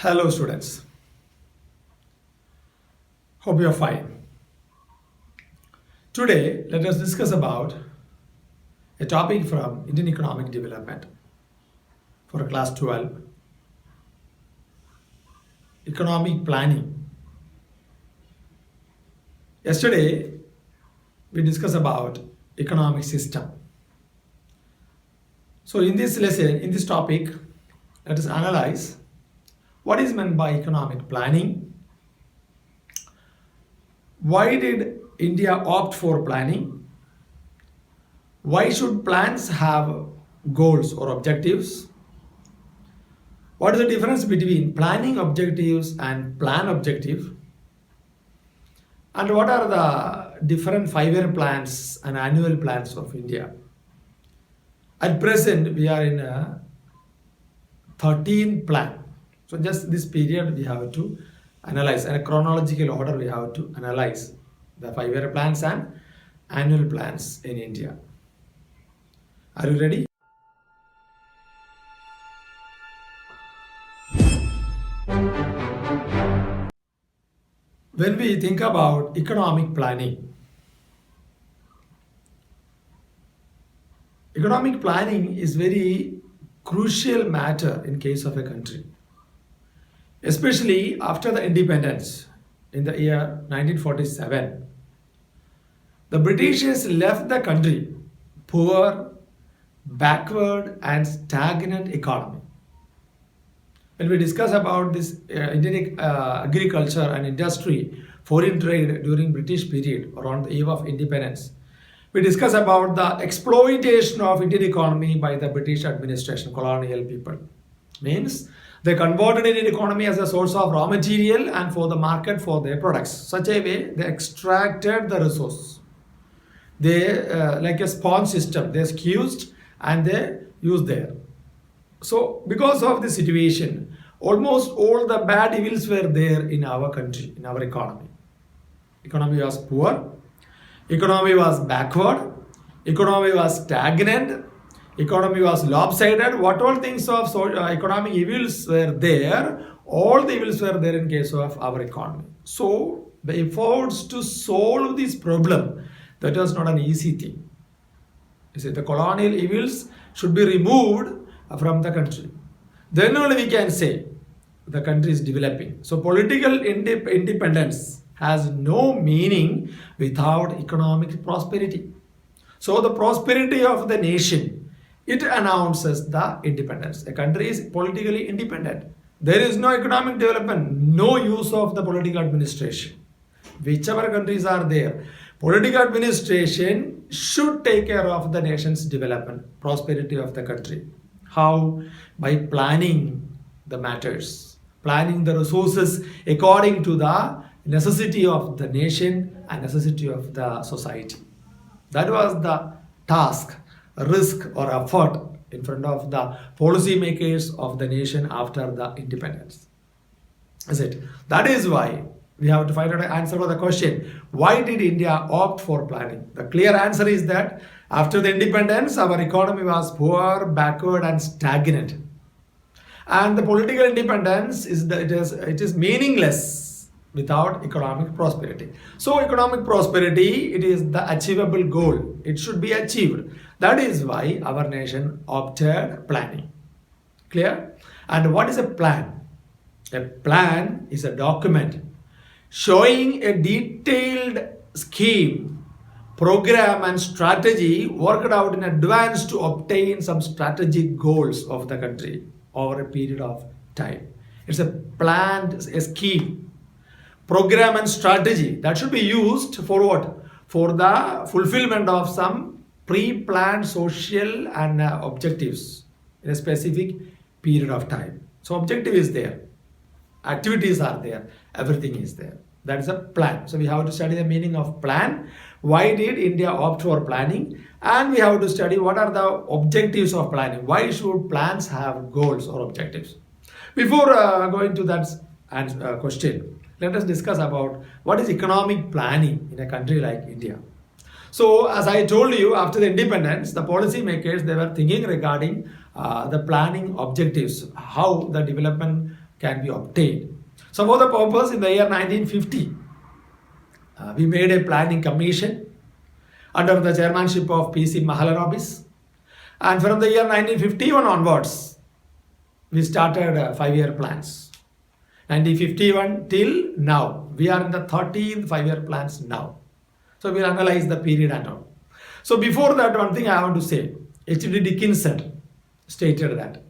Hello students, hope you are fine. Today let us discuss about a topic from Indian economic development for class 12, economic planning. Yesterday we discussed about economic system. So in this lesson, in this topic, let us analyze what is meant by economic planning. Why did India opt for planning? Why should plans have goals or objectives? What is the difference between planning objectives and plan objective? And what are the different 5-year plans and annual plans of India? At present, we are in a 13th plan. So just this period we have to analyze, in a chronological order we have to analyze the 5-year plans and annual plans in India. Are you ready? When we think about economic planning is very crucial matter in case of a country. Especially after the independence in the year 1947, the Britishers left the country poor, backward and stagnant economy. When we discuss about this Indian agriculture and industry, foreign trade during British period around the eve of independence, we discuss about the exploitation of Indian economy by the British administration, colonial people. Means they converted Indian economy as a source of raw material and for the market for their products. Such a way they extracted the resource. They like a sponge system, they squeezed and they used there. So because of this situation, almost all the bad evils were there in our country, in our economy. Economy was poor, economy was backward, economy was stagnant, economy was lopsided. What all things of economic evils were there, all the evils were there in case of our economy. So the efforts to solve this problem, that was not an easy thing. You see, the colonial evils should be removed from the country. Then only we can say the country is developing. So political independence has no meaning without economic prosperity. So the prosperity of the nation, it announces the independence. A country is politically independent. There is no economic development, no use of the political administration. Whichever countries are there, political administration should take care of the nation's development, prosperity of the country. How? By planning the matters, planning the resources according to the necessity of the nation and necessity of the society. That was the task, risk or effort in front of the policy makers of the nation after the independence. Is it? That is why we have to find out an answer for the question, why did India opt for planning? The clear answer is that after the independence, our economy was poor, backward and stagnant. And the political independence it is meaningless without economic prosperity. So economic prosperity, it is the achievable goal. It should be achieved. That is why our nation opted planning. Clear? And what is a plan? A plan is a document showing a detailed scheme, program and strategy worked out in advance to obtain some strategic goals of the country over a period of time. It's a planned, a scheme, program and strategy that should be used for what? For the fulfillment of some pre-planned social and objectives in a specific period of time. So objective is there, activities are there, everything is there. That is a plan. So we have to study the meaning of plan. Why did India opt for planning? And we have to study what are the objectives of planning. Why should plans have goals or objectives? Before going to that question, let us discuss about what is economic planning in a country like India. So as I told you, after the independence, the policy makers, they were thinking regarding the planning objectives, how the development can be obtained. So for the purpose, in the year 1950, we made a planning commission under the chairmanship of P.C. Mahalanobis. And from the year 1951 onwards, we started 5-year plans. 1951 till now, we are in the 13th 5-year plans now. So we'll analyze the period and all. So before that, one thing I want to say, H.D. Dickinson stated that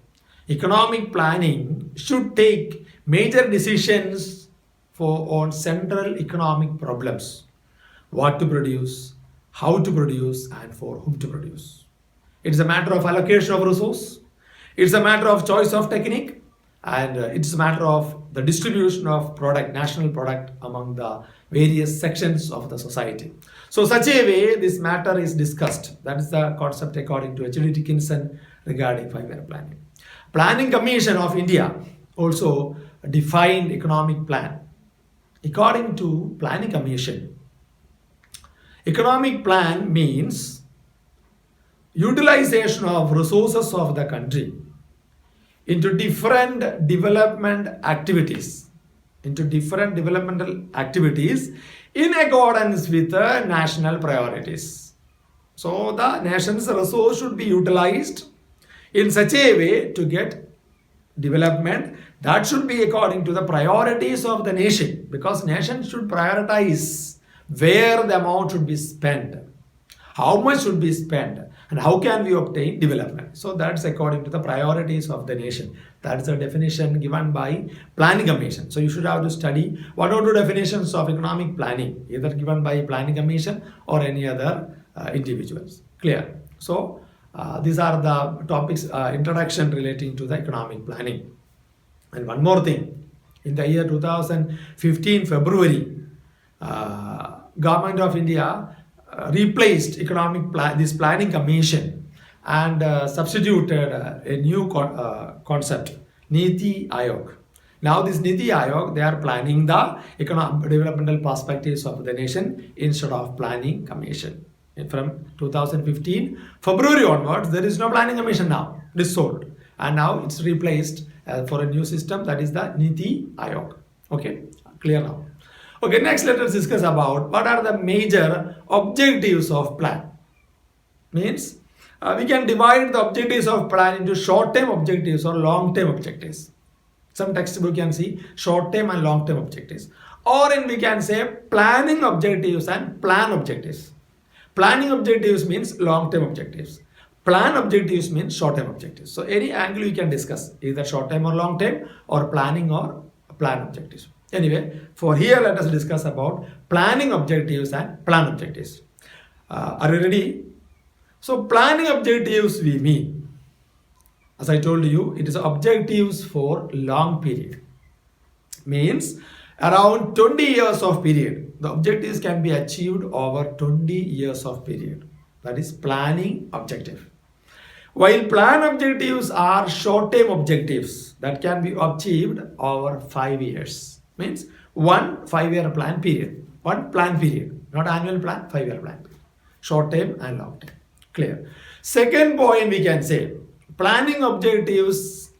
economic planning should take major decisions on central economic problems: what to produce, how to produce, and for whom to produce. It's a matter of allocation of resource, it's a matter of choice of technique, and it's a matter of the distribution of product, national product, among the various sections of the society. So such a way this matter is discussed. That is the concept according to H.D. Dickinson regarding 5-year planning. Planning Commission of India also defined economic plan. According to Planning Commission, economic plan means utilization of resources of the country into different developmental activities in accordance with the national priorities. So the nation's resource should be utilized in such a way to get development that should be according to the priorities of the nation, because nation should prioritize where the amount should be spent, how much should be spent, and how can we obtain development. So that's according to the priorities of the nation. That's the definition given by Planning Commission. So you should have to study what are the definitions of economic planning, either given by Planning Commission or any other individuals. Clear? So these are the topics, introduction relating to the economic planning. And one more thing, in the year 2015 February, Government of India replaced this Planning Commission and substituted a new concept, Niti Aayog. Now this Niti Aayog, they are planning the economic developmental perspectives of the nation instead of Planning Commission. And from 2015 February onwards, there is no Planning Commission now, dissolved, and now it's replaced for a new system, that is the Niti Aayog. Okay, clear now. Okay, next let us discuss about what are the major objectives of plan. Means we can divide the objectives of plan into short-term objectives or long-term objectives. Some textbook can see short-term and long-term objectives. Or we can say planning objectives and plan objectives. Planning objectives means long-term objectives. Plan objectives means short-term objectives. So any angle you can discuss, either short-term or long-term, or planning or plan objectives. Anyway, for here let us discuss about planning objectives and plan objectives. Are you ready? So planning objectives we mean, as I told you, it is objectives for long period. Means around 20 years of period. The objectives can be achieved over 20 years of period. That is planning objective. While plan objectives are short-term objectives that can be achieved over 5 years. Means 1 5-year plan period, 1 plan period, not annual plan, 5-year plan period. Short-term and long-term. Clear. Second point we can say, planning objectives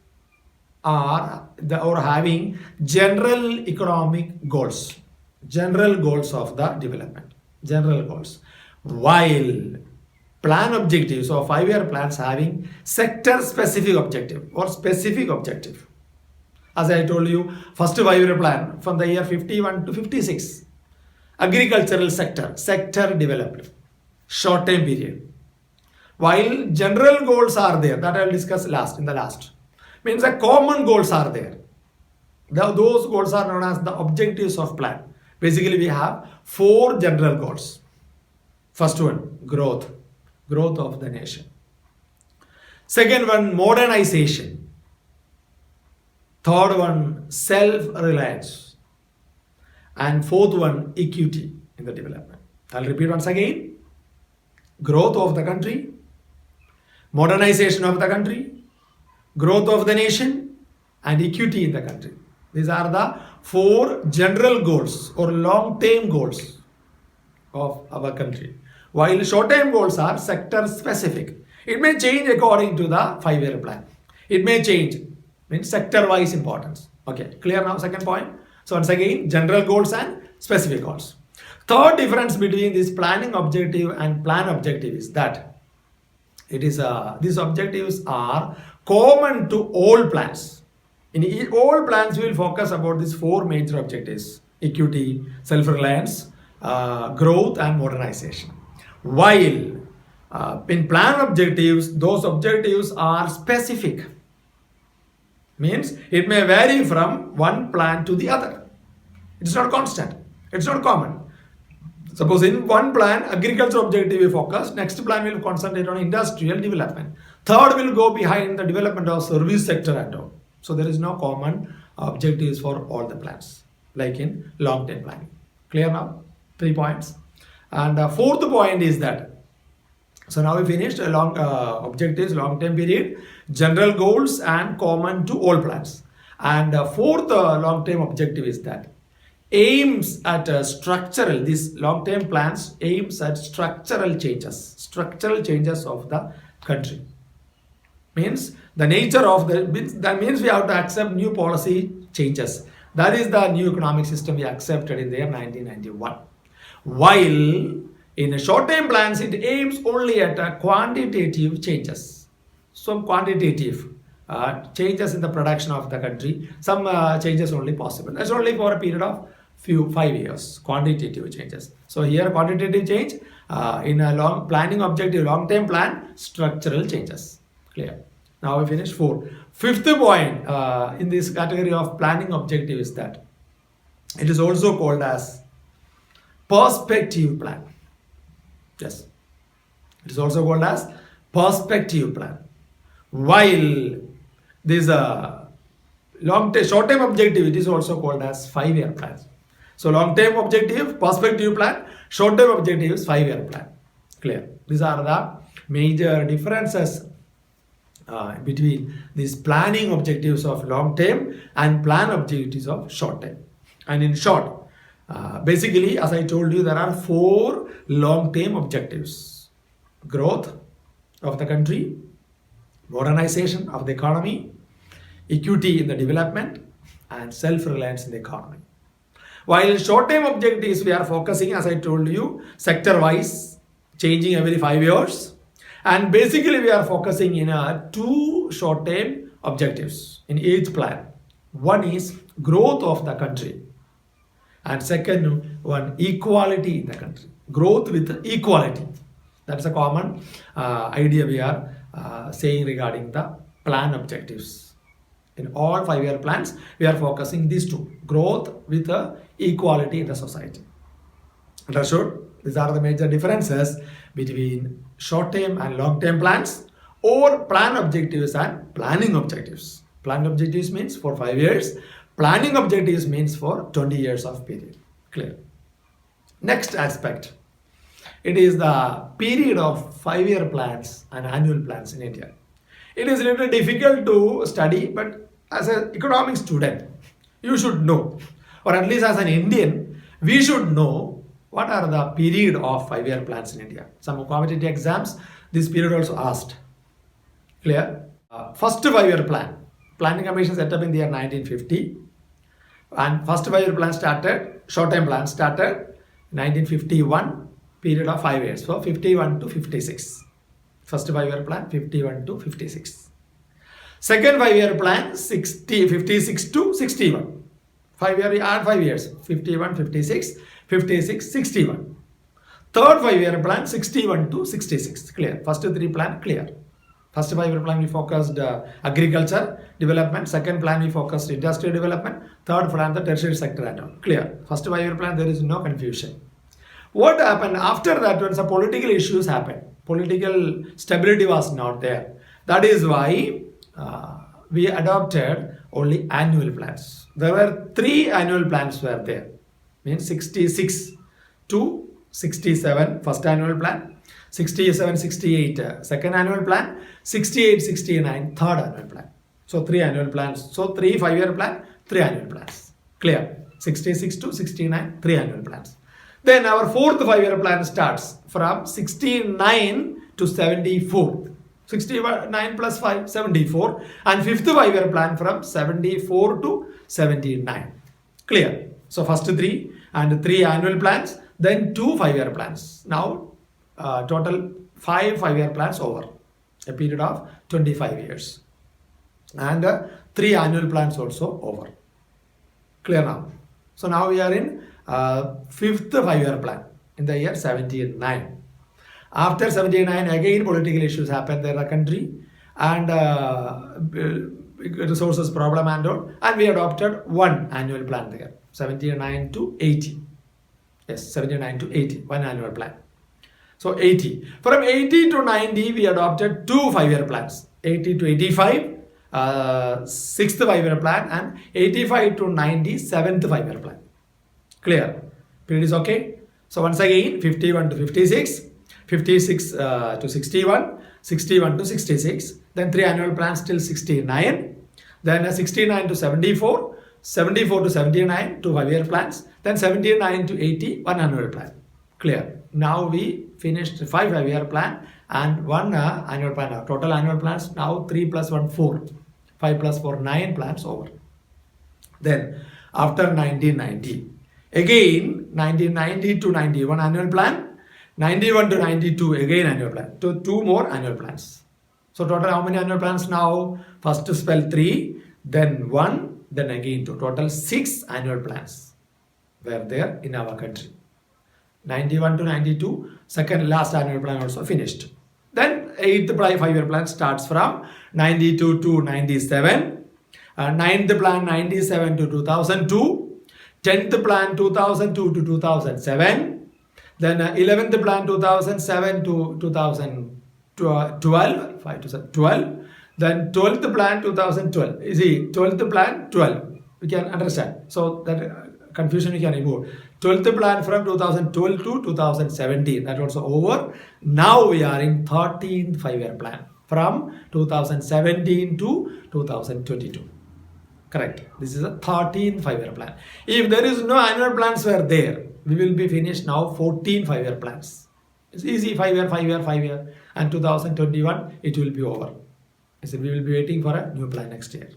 are having general economic goals. General goals of the development. General goals. While plan objectives or 5-year plans having sector specific objective or specific objective. As I told you, first 5-year plan from the year 51 to 56. Agricultural sector development. Short-term period. While general goals are there, that I will discuss in the last. Means the common goals are there. Those goals are known as the objectives of plan. Basically, we have 4 general goals. First one, growth of the nation. Second one, modernization. Third one, self-reliance. And fourth one, equity in the development. I'll repeat once again. Growth of the country, modernization of the country, growth of the nation, and equity in the country. These are the 4 general goals or long-term goals of our country. While short-term goals are sector specific. It may change according to the 5-year plan. It may change, means sector-wise importance. Okay, clear now? Second point. So once again, general goals and specific goals. Third difference between this planning objective and plan objective is that it is these objectives are common to all plans. In all plans, we will focus about these four major objectives: equity, self-reliance, growth, and modernization. While in plan objectives, those objectives are specific. Means it may vary from one plan to the other. It's not constant. It's not common. Suppose in one plan, agriculture objective we focus, next plan will concentrate on industrial development. Third will go behind the development of service sector and all. So there is no common objectives for all the plans, like in long-term planning. Clear now? 3 points. And fourth point is that, so now we finished objectives, long-term period, general goals and common to all plans. And fourth long-term objective is that aims at structural, these long-term plans aims at structural changes of the country. Means the nature of that means we have to accept new policy changes. That is the new economic system we accepted in the year 1991. While in short-term plans, it aims only at quantitative changes. Some quantitative changes in the production of the country, some changes only possible. That's only for a period of 5 years, quantitative changes. So here quantitative change, in a long planning objective, long-term plan, structural changes. Clear. Now we finish 4. Fifth point in this category of planning objective is that it is also called as perspective plan. Yes, it is also called as perspective plan. While this short-term objective, it is also called as 5-year plan. So long-term objective, perspective plan, short-term objective is 5-year plan. Clear. These are the major differences between these planning objectives of long-term and plan objectives of short-term. And in short, basically, as I told you, there are 4 long-term objectives: growth of the country, modernization of the economy, equity in the development, and self-reliance in the economy. While short-term objectives, we are focusing, as I told you, sector-wise, changing every 5 years. And basically, we are focusing in 2 short-term objectives in each plan. One is growth of the country, and second one, equality in the country. Growth with equality. That's a common idea we are saying regarding the plan objectives. In all 5-year plans, we are focusing these 2: growth with equality in the society. Understood? These are the major differences between short-term and long-term plans, or plan objectives and planning objectives. Plan objectives means for 5 years. Planning objectives means for 20 years of period. Clear? Next aspect. It is the period of 5-year plans and annual plans in India. It is a little difficult to study, but as an economic student, you should know, or at least as an Indian, we should know what are the period of 5-year plans in India. Some competitive exams, this period also asked. Clear? First 5-year plan. Planning Commission set up in the year 1950. And first 5-year plan started, short-term plan started 1951, period of 5 years. So 51 to 56. First 5-year plan, 51 to 56. Second 5-year plan, 56 to 61. 5-year add 5 years, 51, 56, 56, 61. Third 5-year plan, 61 to 66. Clear. First 3 plan, clear. First 5-year plan we focused agriculture development. Second plan we focused industrial development. Third plan the tertiary sector and all. Clear. First 5-year plan, there is no confusion. What happened after that? When some political issues happened, political stability was not there. That is why we adopted only annual plans. There were 3 annual plans were there. Means 66 to 67 first annual plan, 67, 68 second annual plan, 68, 69 third annual plan. So 3 annual plans. So 3 5-year plan, 3 annual plans. Clear? 66 to 69, 3 annual plans. Then our 4th 5-year plan starts from 69 to 74. 69 plus 5, 74. And 5th 5-year plan from 74 to 79. Clear? So first 3 and 3 annual plans, then 2 5-year plans. Now total 5 5-year plans over a period of 25 years. And 3 annual plans also over. Clear now? So now we are in 5th 5-year plan in the year 79. After 79, again political issues happened in the country and resources problem and all, and we adopted one annual plan there, 79 to 80. Yes, 79 to 80, one annual plan. So 80. From 80 to 90, we adopted 2 5-year plans, 80 to 85, 6th 5-year plan, and 85 to 90, 7th 5-year plan. Clear? Period is okay? So once again, 51 to 56, 56 to 61, 61 to 66, then 3 annual plans till 69, then 69 to 74, 74 to 79, 2 5-year plans, then 79 to 80, 1 annual plan. Clear? Now we finished 5 5-year plan and 1 annual plan. Total annual plans now 3 plus 1 4, 5 plus 4 9 plans over. Then after 1990, again 1990 to 91 annual plan, 91 to 92 again annual plan. So 2 more annual plans. So total how many annual plans now? First spell 3, then 1, then again 2. Total 6 annual plans were there in our country. 91 to 92, second last annual plan also finished. Then 8th 5-year plan starts from 92 to 97, 9th plan 97 to 2002, 10th plan 2002 to 2007, then 11th plan 2007 to 2012, 5 to 7, 12, then 12th plan 2012. You see, 12th plan 12. We can understand. So that confusion we can remove. 12th plan from 2012 to 2017. That also over. Now we are in 13th 5-year plan from 2017 to 2022. Correct. This is a 13th 5-year plan. If there is no annual plans were there, we will be finished now 14 5-year plans. It's easy, 5-year, 5-year, 5-year. And 2021, it will be over. So we will be waiting for a new plan next year.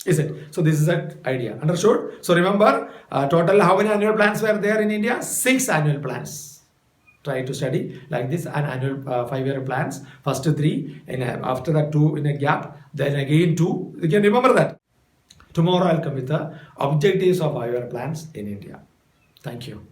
Is it? So this is an idea. Understood? So remember, total how many annual plans were there in India? 6 annual plans. Try to study like this, and annual 5-year plans. First 3, and after that 2 in a gap, then again 2. You can remember that. Tomorrow I'll come with the objectives of 5-year plans in India. Thank you.